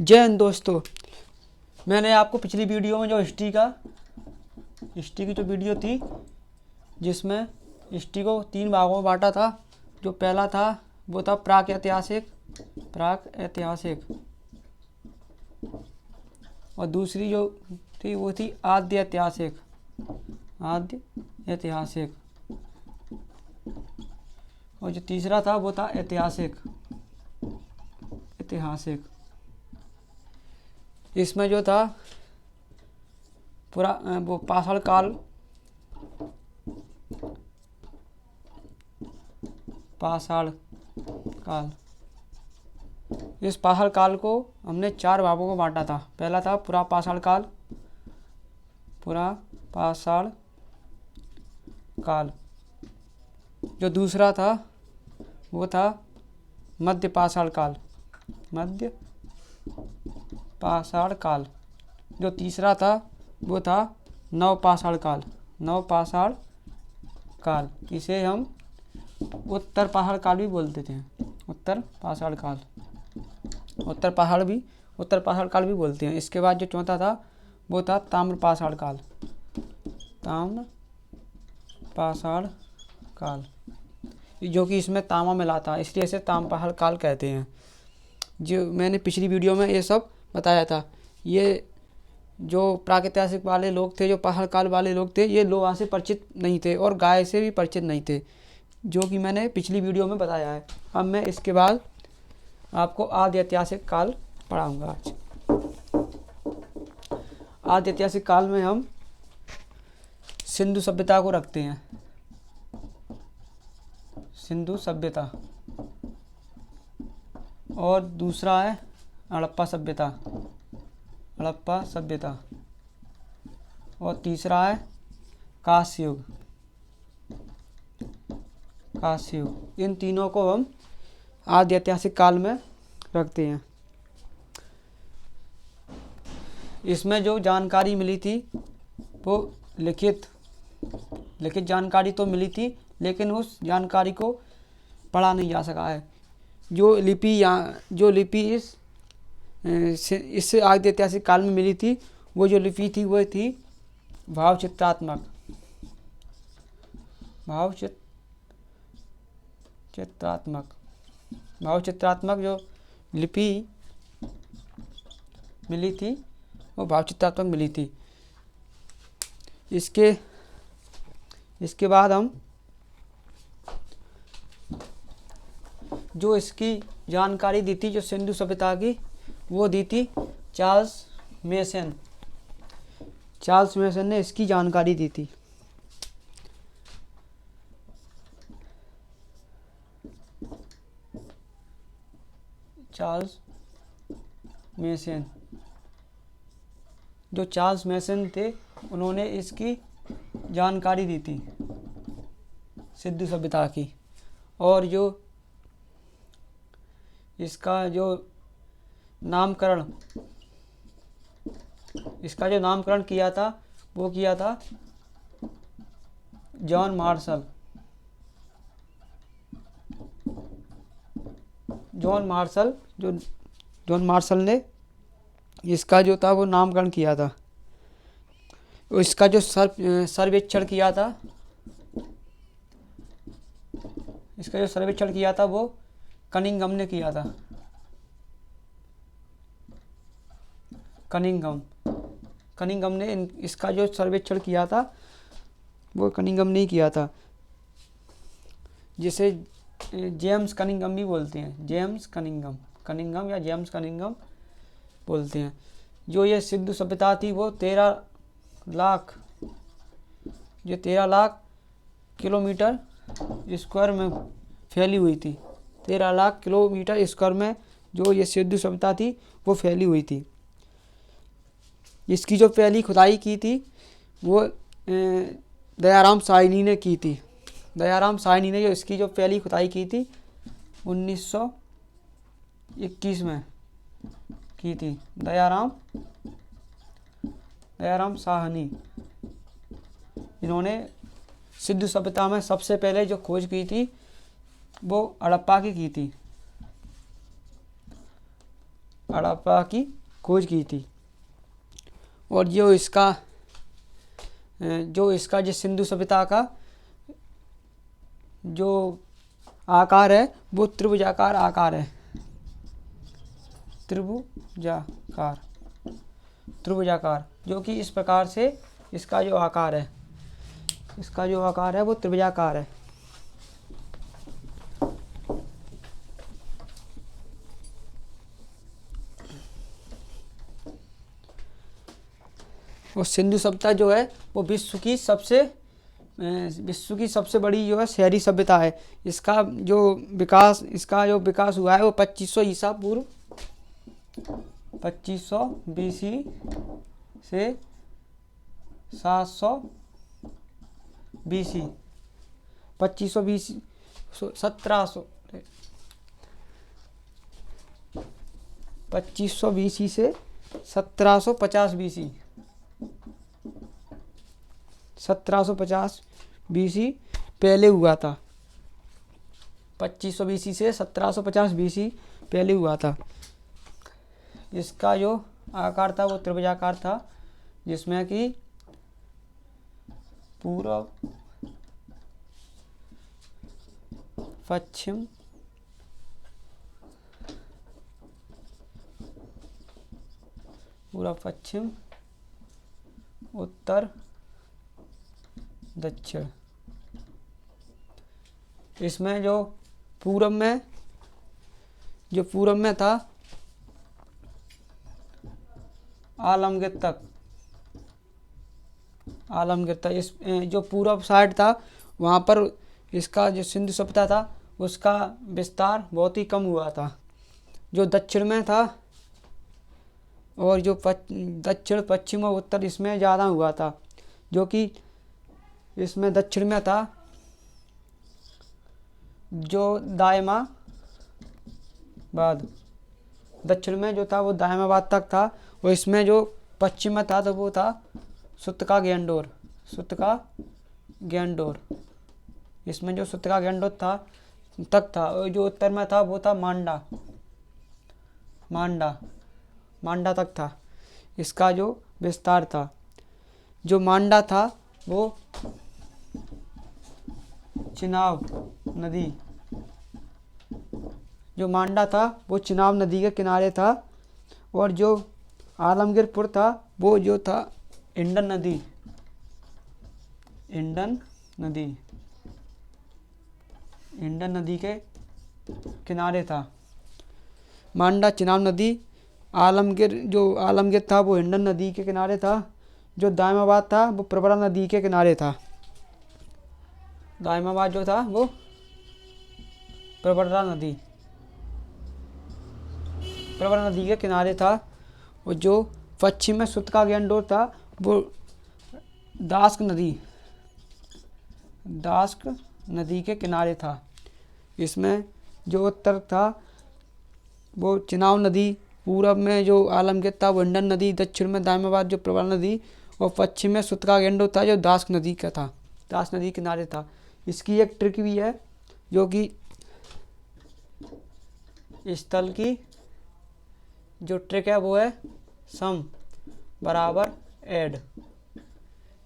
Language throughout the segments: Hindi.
जय हिंद दोस्तों। मैंने आपको पिछली वीडियो में जो हिस्ट्री की जो वीडियो थी, जिसमें हिस्ट्री को 3 भागों में बांटा था। जो पहला था वो था प्राक ऐतिहासिक, और दूसरी जो थी वो थी आद्य ऐतिहासिक, और जो तीसरा था वो था ऐतिहासिक। इसमें जो था पूरा वो पाषाण काल। इस पाषाण काल को हमने 4 भागों में बांटा था। पहला था पुरा पाषाण काल। जो दूसरा था वो था मध्य पाषाण काल। जो तीसरा था वो था नव पाषाण काल। इसे हम उत्तर पाषाण काल भी बोलते थे। उत्तर पाषाण काल भी बोलते हैं। इसके बाद जो चौथा था वो था ताम्र पाषाण काल, जो कि इसमें तांबा मिला था, इसलिए इसे ताम्र पाषाण काल कहते हैं। जो मैंने पिछली वीडियो में ये सब बताया था। ये जो प्रागैतिहासिक वाले लोग थे, जो पाषाण काल वाले लोग थे, ये लोहा से परिचित नहीं थे और गाय से भी परिचित नहीं थे, जो कि मैंने पिछली वीडियो में बताया है। अब मैं इसके बाद आपको आद्य ऐतिहासिक काल पढ़ाऊँगा आज। आद्य ऐतिहासिक काल में हम सिंधु सभ्यता को रखते हैं। सिंधु सभ्यता, और दूसरा है हड़प्पा सभ्यता, और तीसरा है कांस्य युग। इन तीनों को हम आद्य ऐतिहासिक काल में रखते हैं। इसमें जो जानकारी मिली थी वो लिखित जानकारी तो मिली थी, लेकिन उस जानकारी को पढ़ा नहीं जा सका है। जो लिपि इस आद्य ऐतिहासिक काल में मिली थी, वो जो लिपि थी वो थी भावचित्रात्मक। जो लिपि मिली थी वो भावचित्रात्मक मिली थी। इसके बाद हम जो इसकी जानकारी दी थी, जो सिंधु सभ्यता की, वो दी थी चार्ल्स मेसन ने इसकी जानकारी दी थी। जो चार्ल्स मेसन थे, उन्होंने इसकी जानकारी दी थी सिंधु सभ्यता की। और जो इसका जो नामकरण किया था, वो किया था जॉन मार्शल ने इसका जो था वो नामकरण किया था। इसका जो सर्वेक्षण किया था वो कनिंघम ने किया था। कनिंघम ने इसका जो सर्वेक्षण किया था वो कनिंघम ने ही किया था, जिसे जेम्स कनिंघम भी बोलते हैं। कनिंघम या जेम्स कनिंघम बोलते हैं। जो ये सिंधु सभ्यता थी वो 13 लाख किलोमीटर स्क्वायर में फैली हुई थी। 13 लाख किलोमीटर स्क्वायर में जो ये सिंधु सभ्यता थी वो फैली हुई थी। इसकी जो पहली खुदाई की थी वो दयाराम साहनी ने की थी। दयाराम साहनी ने जो इसकी जो पहली खुदाई की थी 1921 में की थी। दयाराम साहनी, इन्होंने सिंधु सभ्यता में सबसे पहले जो खोज की थी वो हड़प्पा की थी। हड़प्पा की खोज की थी। और जो इसका सिंधु सभ्यता का जो आकार है वो त्रिभुजाकार आकार है। त्रिभुजाकार जो कि इस प्रकार से इसका जो आकार है वो त्रिभुजाकार है। और सिंधु सभ्यता जो है वो विश्व की सबसे बड़ी जो है शहरी सभ्यता है। इसका जो विकास हुआ है वो 2500 ईसा पूर्व 2500 BC से 700 BC 2500 BC 1700 2500 BC से 1750 BC 1750 BC पहले हुआ था। 2500 BC से 1750 BC पहले हुआ था। इसका जो आकार था वो त्रिभुजाकार था, जिसमें कि पूर्व पश्चिम उत्तर दक्षिण। इसमें जो पूर्व में था आलमगीर तक इस जो पूर्व साइड था वहाँ पर इसका जो सिंधु सभ्यता था उसका विस्तार बहुत ही कम हुआ था। जो दक्षिण में था और जो दक्षिण पश्चिम और उत्तर इसमें ज़्यादा हुआ था। जो कि इसमें दक्षिण में था जो दायमाबाद, दक्षिण में जो था वो दायमाबाद तक था। और इसमें जो पश्चिम में था तो वो था सुत्का गेंडोर। इसमें जो सुत्का गेंडोर तक था। और जो उत्तर में था वो था मांडा तक था इसका जो विस्तार था। जो मांडा था वो चिनाब नदी के किनारे था। और जो आलमगीरपुर था वो जो था इंडन नदी के किनारे था। मांडा चिनाब नदी, आलमगीर था वो हिंडन नदी के किनारे था। जो दायमाबाद था वो प्रवरा नदी के किनारे था। दायमाबाद जो था वो प्रवरा नदी के किनारे था। और जो पश्चिम में सुत्का गेंडोर था वो दास्क नदी के किनारे था। इसमें जो उत्तर था वो चिनाब नदी, पूरब में जो आलमगीर था वो हिंडन नदी, दक्षिण में दायमाबाद जो प्रवरा नदी, और पश्चिम में सुत्का गेंडोर था जो दास्क नदी किनारे था। इसकी एक ट्रिक भी है, जो कि स्थल की जो ट्रिक है वो है सम बराबर ऐड।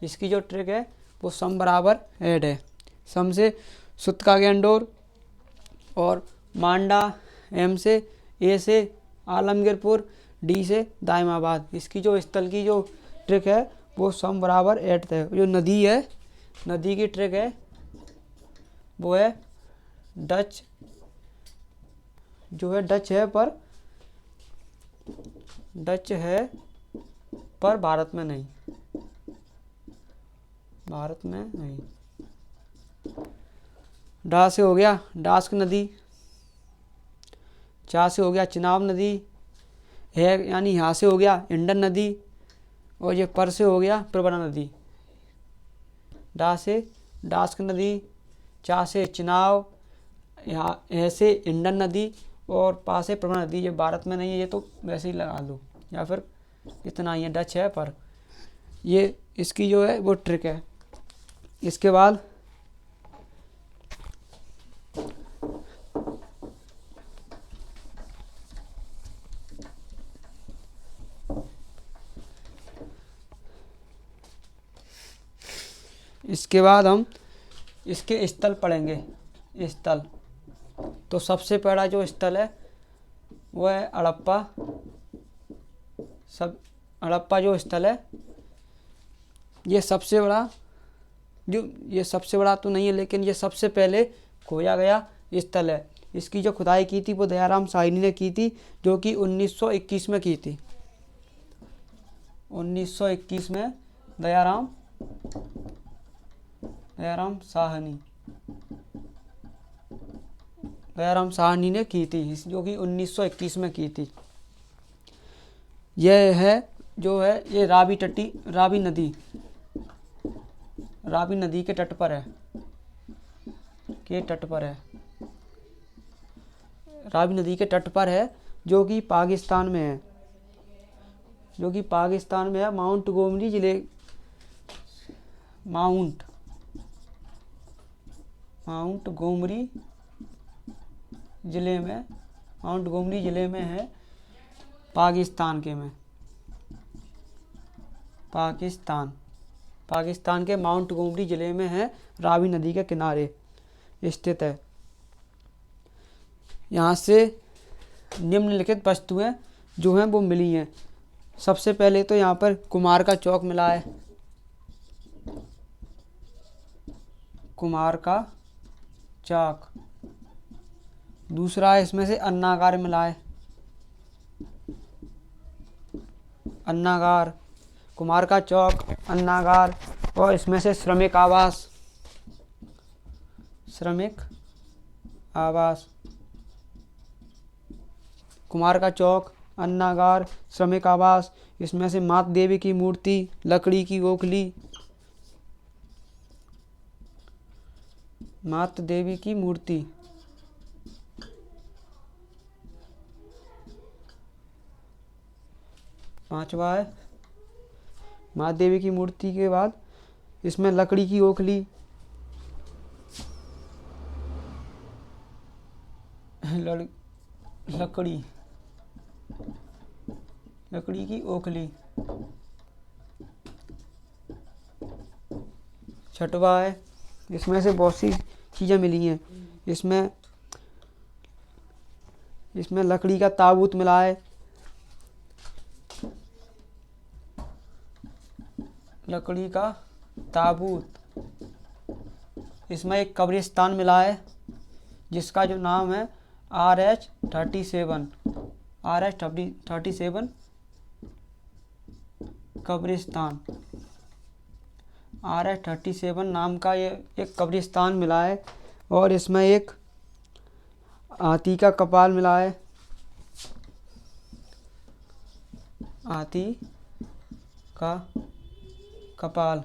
इसकी जो ट्रिक है वो सम बराबर ऐड है। सम से सुत्का गेंडोर और मांडा, एम से ए से आलमगीरपुर, डी से दायमाबाद। इसकी जो स्थल की जो ट्रिक है वो सम बराबर ऐड है। जो नदी की ट्रिक है वो है डच पर भारत में नहीं। डा से हो गया डास्क नदी, चा से हो गया चिनाब नदी, है यानी यहाँ से हो गया इंडन नदी, और ये पर से हो गया प्रवरा नदी। डा से डास्क नदी, चा से चिनाब, यहाँ ऐसे इंडन नदी, और पा से प्रवरा नदी। ये भारत में नहीं है, ये तो वैसे ही लगा लो, या फिर इतना ही है। डच है पर, ये इसकी जो है वो ट्रिक है। इसके बाद इसके बाद हम इसके स्थल पढ़ेंगे। स्थल, तो सबसे पहला जो स्थल है वो है हड़प्पा। हड़प्पा जो स्थल है ये सबसे बड़ा तो नहीं है, लेकिन ये सबसे पहले खोजा गया स्थल है। इसकी जो खुदाई की थी वो दयाराम साहनी ने की थी, जो कि 1921 में की थी। 1921 में दयाराम साहनी ने की थी, जो कि 1921 में की थी। यह है जो है ये रावी नदी के तट पर है। रावी नदी के तट पर है, जो कि पाकिस्तान में है। माउंट गोमरी जिले में है, पाकिस्तान के माउंट गोमरी जिले में है, रावी नदी के किनारे स्थित है। यहाँ से निम्नलिखित वस्तुएं जो हैं वो मिली हैं। सबसे पहले तो यहाँ पर कुम्हार का चौक मिला है। कुम्हार का चौक। दूसरा है इसमें से अन्नागार मिला है। अन्नागार, कुम्हार का चौक, अन्नागार, और इसमें से श्रमिक आवास। कुम्हार का चौक, अन्नागार, श्रमिक आवास, इसमें से माता देवी की मूर्ति, लकड़ी की ओखली, माता देवी की मूर्ति, पांचवा है माता देवी की मूर्ति के बाद इसमें लकड़ी की ओखली, लकड़ी की ओखली। छठवा है, इसमें से बहुत सी चीज़ें मिली हैं। इसमें लकड़ी का ताबूत मिला है। लकड़ी का ताबूत। इसमें एक कब्रिस्तान मिला है, जिसका जो नाम है RH-37 कब्रिस्तान। RH-37 नाम का ये एक कब्रिस्तान मिला है, और इसमें एक हाथी का कपाल मिला है। हाथी का कपाल।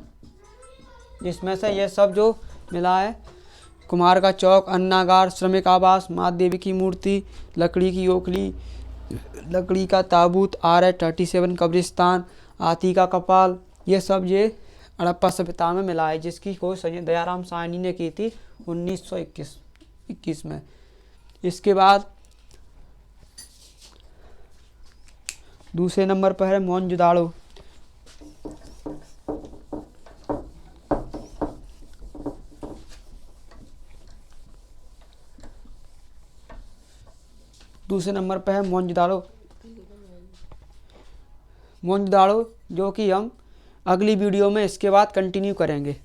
इसमें से ये सब जो मिला है, कुम्हार का चौक, अन्नागार, श्रमिक आवास, माता देवी की मूर्ति, लकड़ी की ओखली, लकड़ी का ताबूत, RH-37 कब्रिस्तान, हाथी का कपाल, ये सब ये हड़प्पा सभ्यता में मिला है, जिसकी खोज दयाराम साहनी ने की थी 1921 में। इसके बाद दूसरे नंबर पर है मोहनजोदाड़ो। मोहनजोदाड़ो, जो कि हम अगली वीडियो में इसके बाद कंटिन्यू करेंगे।